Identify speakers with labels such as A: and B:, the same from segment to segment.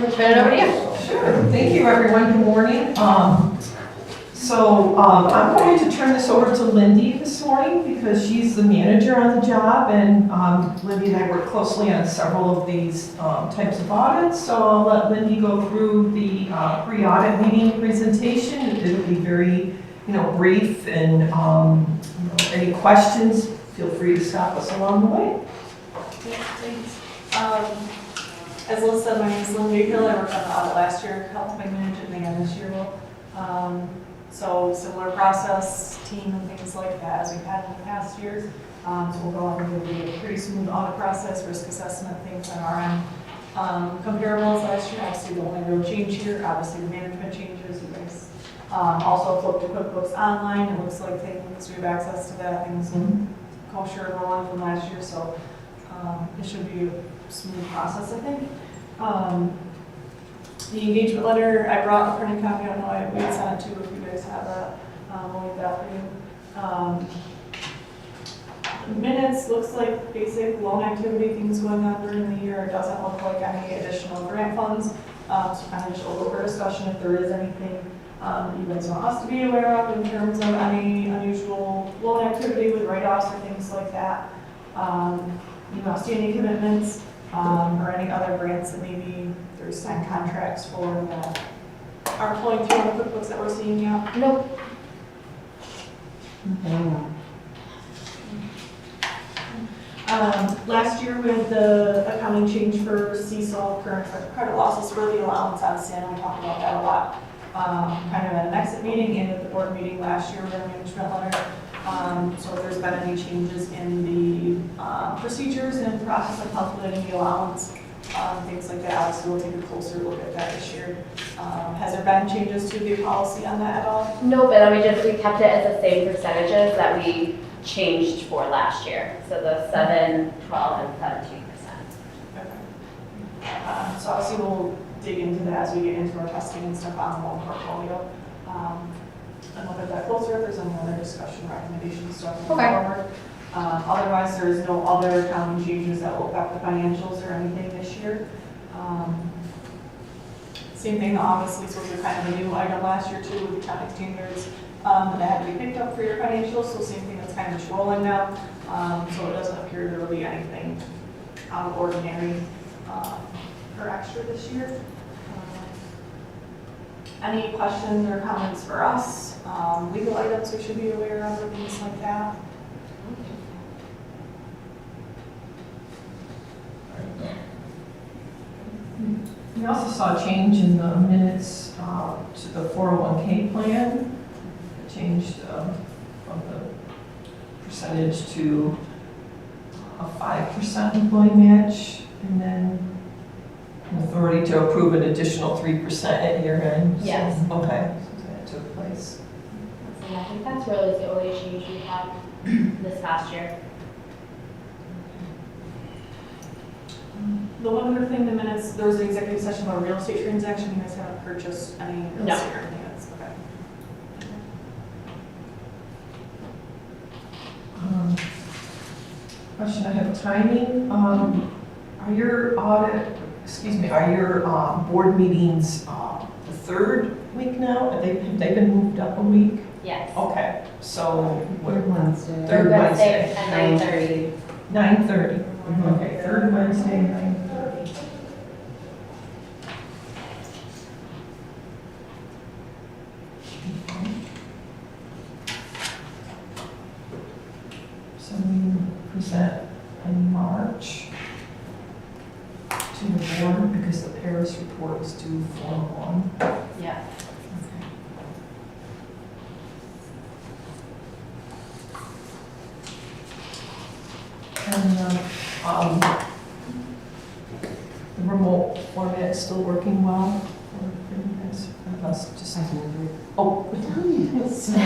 A: to turn it over to you.
B: Sure. Thank you, everyone. Good morning. I'm going to turn this over to Lindy this morning because she's the manager on the job, and Lindy and I work closely on several of these types of audits. So I'll let Lindy go through the pre-audit meeting presentation. It'll be very, brief, and any questions, feel free to stop us along the way.
C: Thanks. As Liz said, my name is Lindsay Hill. I worked on the audit last year, helped my manager and again this year. So similar process, team, and things like that as we've had in the past years. So we'll go on and do a pretty smooth audit process, risk assessment, things on our end. Comparable as last year, obviously the only real change here, obviously the management changes. You guys also flipped to QuickBooks Online. It looks like things, we have access to that, things kosher and on from last year. So it should be a smooth process, I think. The engagement letter, I brought a printed copy. I don't know, we had sent it to if you guys have that. We'll leave that for you. Minutes, looks like basic loan activity, things going on during the year. It doesn't look like any additional grant funds. So kind of just open for discussion if there is anything you guys want us to be aware of in terms of any unusual loan activity with write-offs or things like that. Outstanding commitments or any other grants that maybe there's signed contracts for that are flowing through on the QuickBooks that we're seeing now.
A: Nope.
C: Last year with the accounting change for CECL, current credit losses for the allowance on sin, we talked about that a lot. Kind of at an exit meeting and at the board meeting last year with our management letter. So if there's been any changes in the procedures and process of calculating the allowance, things like that, obviously we'll take a closer look at that this year. Has there been changes to the policy on that at all?
A: No, but we kept it as the same percentages that we changed for last year. So the 7, 12, and 17%.
C: Okay. So obviously we'll dig into that as we get into our testing and stuff on the loan portfolio. And look at that closer if there's any other discussion, recommendations, stuff moving forward. Otherwise, there is no other accounting changes that will affect the financials or anything this year. Same thing, obviously, so those are kind of a new item last year too with the accounting standards that had to be picked up for your financials. So same thing that's kind of just rolling now. So it doesn't appear there will be anything out of ordinary or extra this year. Any questions or comments for us? Legal items we should be aware of or things like that?
B: We also saw a change in the minutes to the 401k plan. It changed from the percentage to a 5% employee match, and then an authority to approve an additional 3% at year end.
A: Yes.
B: So, okay, so that took place.
A: I think that's really the only change we had this past year.
C: The one other thing, the minutes, there was an executive session about a real estate transaction. You guys haven't purchased any real
A: No.
C: estate or anything else? Okay.
B: Question, I have timing. Are your board meetings the third week now? Have they been moved up a week?
A: Yes.
B: Okay, so
D: Third Wednesday.
B: Third Wednesday.
A: At 9:30.
B: 9:30. Okay, third Wednesday, 9:30. So we present in March to the board because the Paris report is due 4/1.
A: Yeah.
B: And the remote format is still working well for you guys? Us just oh,
D: So I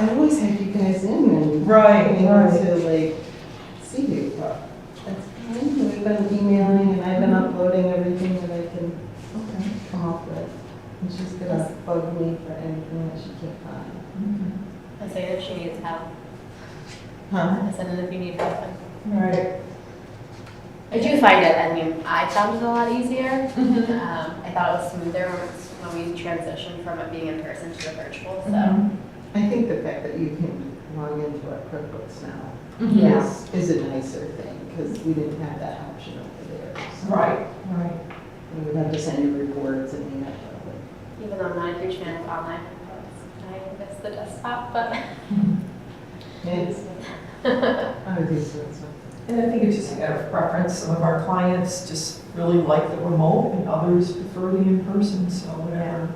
D: always have you guys in and
B: right,
D: able to see you, but that's fine. We've been emailing and I've been uploading everything that I can come up with. And she's gonna bug me for anything that she can't find.
A: I say if she needs help.
D: Huh?
A: I said if you need help.
B: Right.
A: I do find it, I mean, I found it a lot easier.
B: Mhm.
A: I thought it was smoother when we transitioned from it being in person to the virtual, so.
B: Mhm.
D: I think the fact that you can log into our QuickBooks now
A: Yeah.
D: is a nicer thing, because we didn't have that option over there. So
B: Right, right.
D: We would have to send you reports and email.
A: Even though I'm not a huge fan of online QuickBooks, I miss the desktop, but.
D: Yes. I would do so.
B: And I think it's just a matter of preference. Some of our clients just really like the remote and others prefer the in-person, so whatever.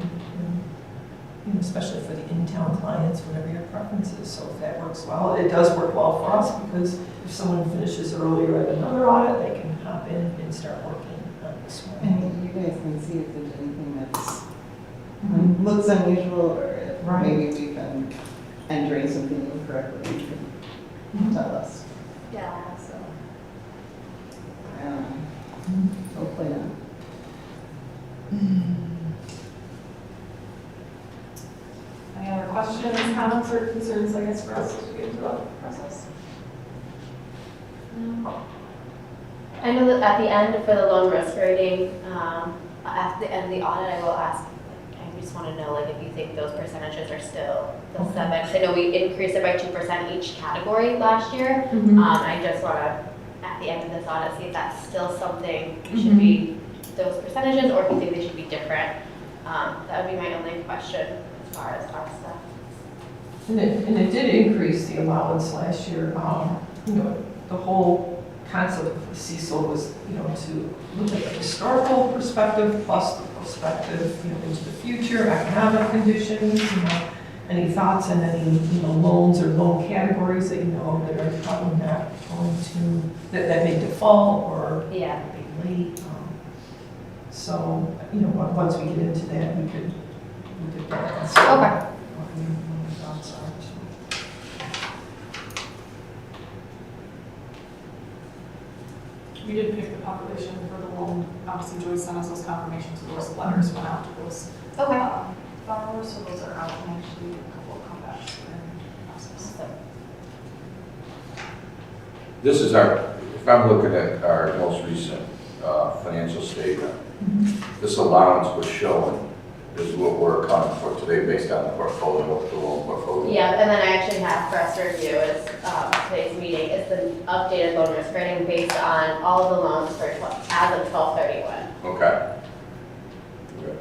B: You know, especially for the in-town clients, whatever your preference is. So if that works well, it does work well for us because if someone finishes earlier at another audit, they can hop in and start working on this one.
D: And you guys can see if there's anything that's looks unusual, or if
B: Right.
D: maybe we've been entering something incorrectly, you can tell us.
A: Yeah, so.
D: Hopefully not.
C: Any other questions, comments, or concerns, I guess, for us as we get throughout the process?
A: I know that at the end for the loan risk rating, at the end of the audit, I will ask, I just want to know, like, if you think those percentages are still the
B: Okay.
A: 7. 'Cause I know we increased it by 2% each category last year. I just want to, at the end of this audit, see if that's still something should be those percentages, or if you think they should be different. That would be my only question as far as our stuff.
B: And it did increase the allowance last year. You know, the whole concept of CECL was, you know, to look at the historical perspective plus the perspective, you know, into the future, economic conditions, you know, any thoughts on any, you know, loans or loan categories that you know that are probably not going to, that may default or
A: Yeah.
B: be late. So, you know, once we get into that, we could balance.
A: Okay.
B: What your thoughts are.
C: We did pick the population for the loan. Obviously, Joyce sent us those confirmations, so those letters went out to those
A: Okay.
C: borrowers, so those are out, and actually a couple of comebacks are in the process.
E: This is our, if I'm looking at our most recent financial statement, this allowance we're showing is what we're accounting for today based on the portfolio, the loan portfolio.
A: Yeah, and then I actually have for us to review is today's meeting is the updated loan risk rating based on all of the loans for as of 12/31.
E: Okay. Okay.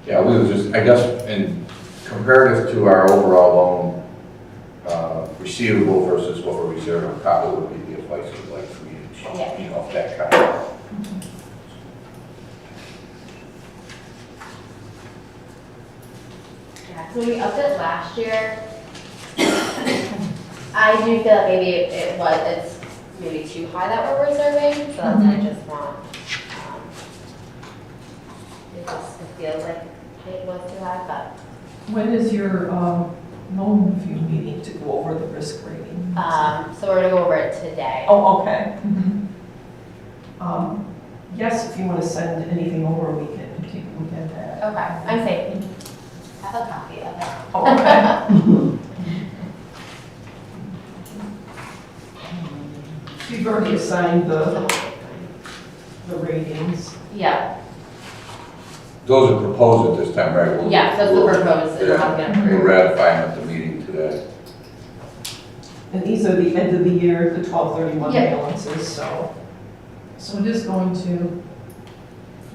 E: Yeah, we was just, I guess, in comparative to our overall loan receivable versus what we're reserving, probably would be the advice we'd like for you,
A: Yeah.
E: you know, if that kind of.
A: Yeah, so we upped it last year. I do feel that maybe it's maybe too high that we're reserving, so that's why I just want, it feels like it was too high, but,
B: When is your loan review meeting to go over the risk rating?
A: so we're gonna go over it today.
B: Oh, okay. Yes, if you want to send anything over, we can take a look at that.
A: Okay, I'm saying, have a copy of it.
B: Oh, okay. You've already assigned the ratings.
A: Yeah,
E: Those are proposed at this time, right? We'll-
A: yeah, so it's the
E: we'll-
A: proposed, it's not
E: Yeah,
A: gonna
E: we'll
A: approve.
E: ratify them at the meeting today.
B: And these are the end of the year, the 12/31
A: Yeah.
B: balances, so it is going to,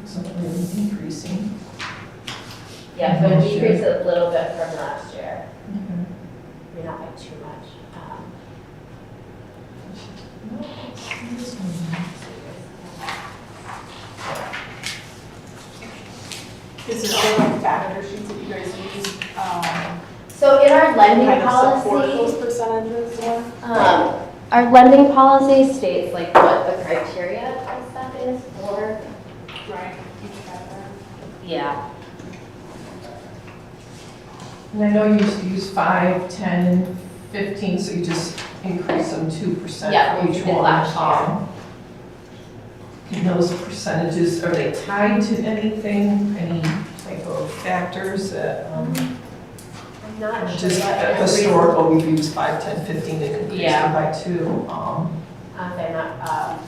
B: something decreasing.
A: Yeah, so it
B: Last year.
A: decreased a little bit from last year,
B: Okay.
A: maybe not by too much.
B: No, it's this one.
C: Is there other like data sheets that you guys use?
A: So in our lending
C: Kind of support those
A: policy,
C: percentages more?
A: our lending policy states like what the criteria of stuff is for.
C: Right. Each category.
A: Yeah.
B: And I know you used to use 5, 10, 15, so you just increase them 2%
A: Yeah,
B: for
A: we
B: each
A: did
B: one.
A: last year.
B: And those percentages, are they tied to anything, any type of factors that,
A: Not sure.
B: Just
A: what the
B: historical, we've used 5, 10, 15, they increased
A: Yeah.
B: it by 2.
A: I'm not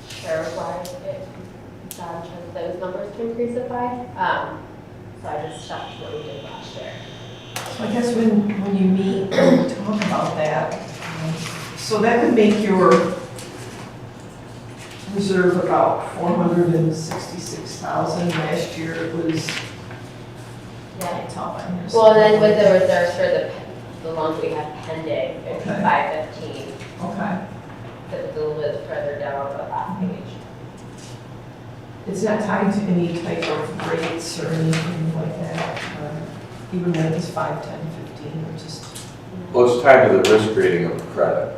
A: sure why it John chose those numbers to increase it by. So I just stuck to what we did last year.
B: So I guess when you meet, talk about that. So that would make your reserve about 466,000. Last year it was,
A: Yeah.
B: top on here.
A: Well, then with the reserves for the loans we have pending, it's
B: Okay.
A: 515.
B: Okay.
A: So it's a little bit further down the last page.
B: It's not tied to any type of rates or anything like that, even when it's 5, 10, 15, or just.
E: Well, it's tied to the risk rating of the credit.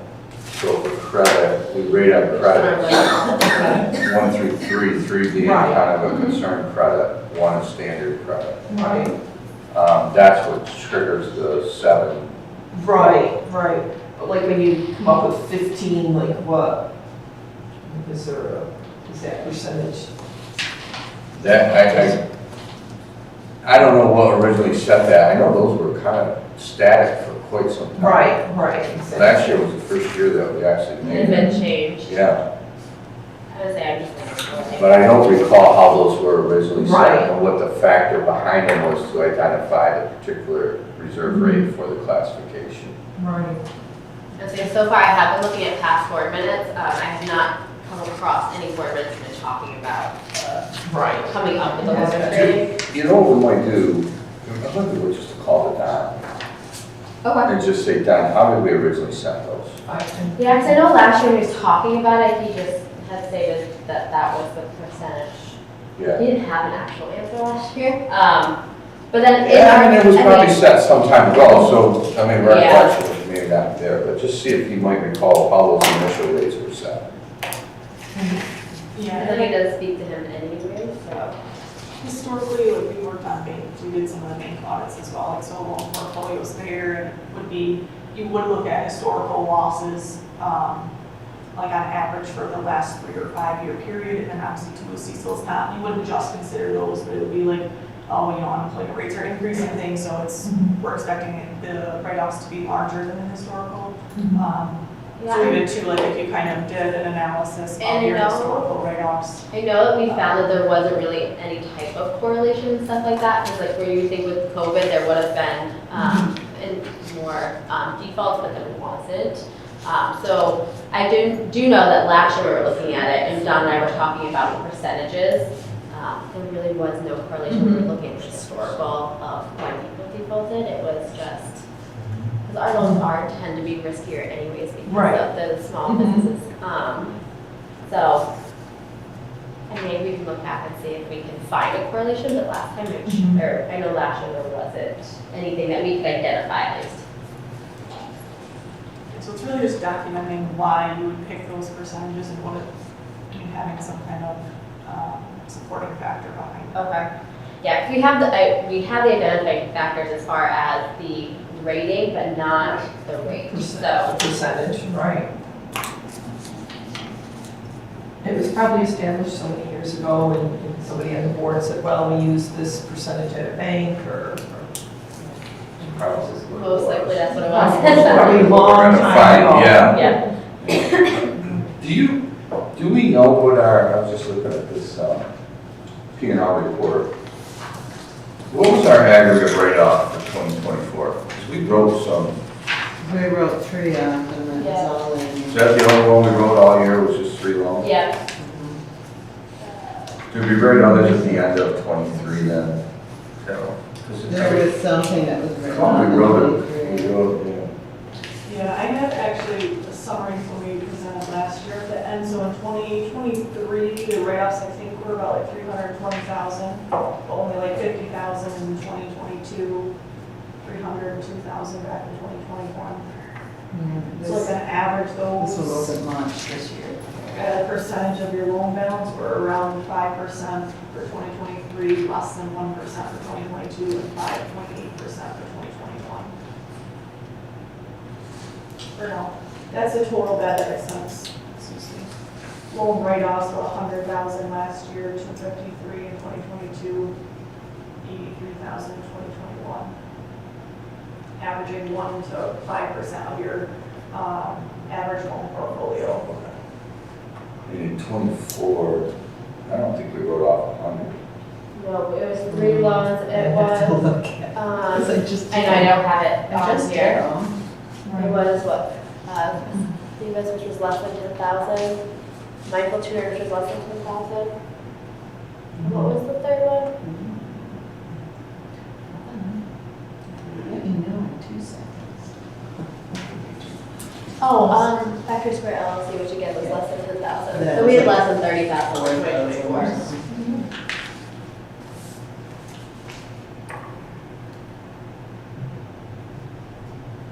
E: So for credit, we rate on credit, 1 through 3, 3 being
B: Right.
E: kind of a concerned credit, 1 is standard credit.
B: Right.
E: That's what triggers the 7.
B: Right. But like when you come up with 15, like what? Is that percentage?
E: That, I don't know what originally set that. I know those were kind of static for quite some time.
B: Right, exactly.
E: Last year was the first year that we actually
A: It
E: made
A: had
E: it.
A: been changed.
E: Yeah,
A: I would say I'm just.
E: but I don't recall how those were originally
B: Right.
E: set and what the factor behind them was to identify the particular reserve rate for the classification.
B: Right.
A: And so far I have been looking at past board minutes. I have not come across any board minutes that have been talking about
B: Right.
A: coming up with the
B: Yes,
A: limit
B: that's
A: rating.
E: You know what we might do? I might do just to call it Don
A: Okay.
E: and just say, Don, how did we originally set those?
A: Yeah, because I know last year when he was talking about it, he just had stated that that was the percentage.
E: Yeah.
A: He didn't have an actual answer last year. But then.
E: Yeah, I mean, it was probably
A: mean,
E: set some time ago, so, I mean,
A: Yeah.
E: recollection was maybe not there, but just see if you might recall how those initial rates were set.
C: Yeah,
A: And then he does speak to him anyway, so.
C: historically, like we worked on banks, we did some of the bank audits as well, like so loan portfolios there, and it would be, you would look at historical losses, like on average for the last 3 or 5 year period, and then obviously to a CECL, it's not, you wouldn't just consider those, but it would be like, oh, you know, unemployment rates are increasing things, so it's, we're expecting the write-offs to be larger than the historical. So we did too, like if you kind of did an analysis
A: And
C: of
A: you
C: your
A: know-
C: historical write-offs.
A: I know that we found that there wasn't really any type of correlation and stuff like that, because like where you think with COVID, there would have been more defaults, but there wasn't. So I do know that last year we were looking at it, and Don and I were talking about the percentages. There really was no correlation. We were looking at the historical of when people defaulted. It was just, because our loans tend to be riskier anyways because
B: Right.
A: of the small businesses. So, and maybe we can look back and see if we can find a correlation, but last time, or I know last year there wasn't anything that we could identify at least.
C: So it's really just documenting why you would pick those percentages and what it, I mean, having some kind of supporting factor behind it.
A: Okay. Yeah, 'cause we have the identifying factors as far as the rating, but not the rate. So,
B: Percentage, right. It was probably established so many years ago, and somebody on the board said, well, we use this percentage at a bank, or.
A: most likely that's what it was.
B: Probably a long
E: We're gonna
B: time
E: find-
B: ago.
A: Yeah.
E: Do we know what I was just looking at this P&L report. What was our aggregate write-off for 2024? Because we wrote some,
D: We wrote 3 off and then it's
A: Yeah.
D: all in.
E: is that the only one we wrote all year, was just 3 loans?
A: Yeah.
E: Did we write others at the end of 23 then? No. 'Cause it's-
D: There was something that was written
E: Oh,
D: on
E: we
D: the
E: wrote it.
D: 23.
E: We wrote,
C: Yeah, I have actually a summary from what we presented last year at the end. So in 2023, the write-offs I think were about like 320,000, but only like 50,000 in 2022, 302,000 back in 2021. So like
D: This
C: an average
D: this
C: those
D: wasn't much this year.
C: at a percentage of your loan balance were around 5% for 2023, less than 1% for 2022, and 5.8% for 2021. Or no, that's a total bad debt expense, excuse me. Loan write-offs were 100,000 last year, 253 in 2022, 83,000 in 2021. averaging 1 to 5% of your average loan portfolio.
E: In 24, I don't think we wrote off 100.
A: No, it was 3 loans,
D: I
A: it
D: have to
A: was,
D: look at, because I just.
A: and I don't have it
D: I
A: on
D: just did
A: here.
D: them.
A: It was what, Stevens, which was less than 10,000, Michael Tudor, which was less than 10,000. And what was the third one?
D: Let me know in 2 seconds.
A: Oh, Factory Square LLC, which again was less than 10,000.
D: That
A: So we had
D: was-
A: less than 30,000 worth of loans before.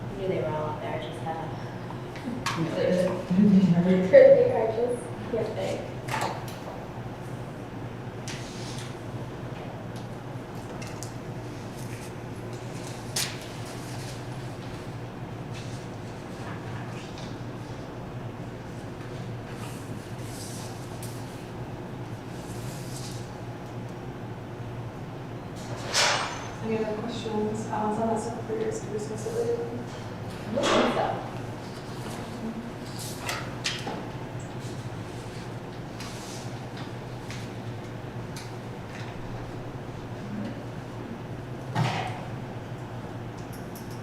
A: I knew they were all up there, I just had a birthday card, just can't think.
C: Any other questions on that stuff for your discuss it later?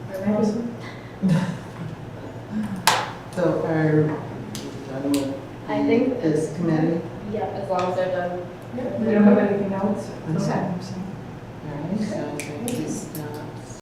A: I don't think so.
D: So are we done with
A: I think,
D: this committee?
A: yeah, as long as they're done.
B: We don't have anything else?
D: Okay.
B: Okay.
D: All right, so I think he's not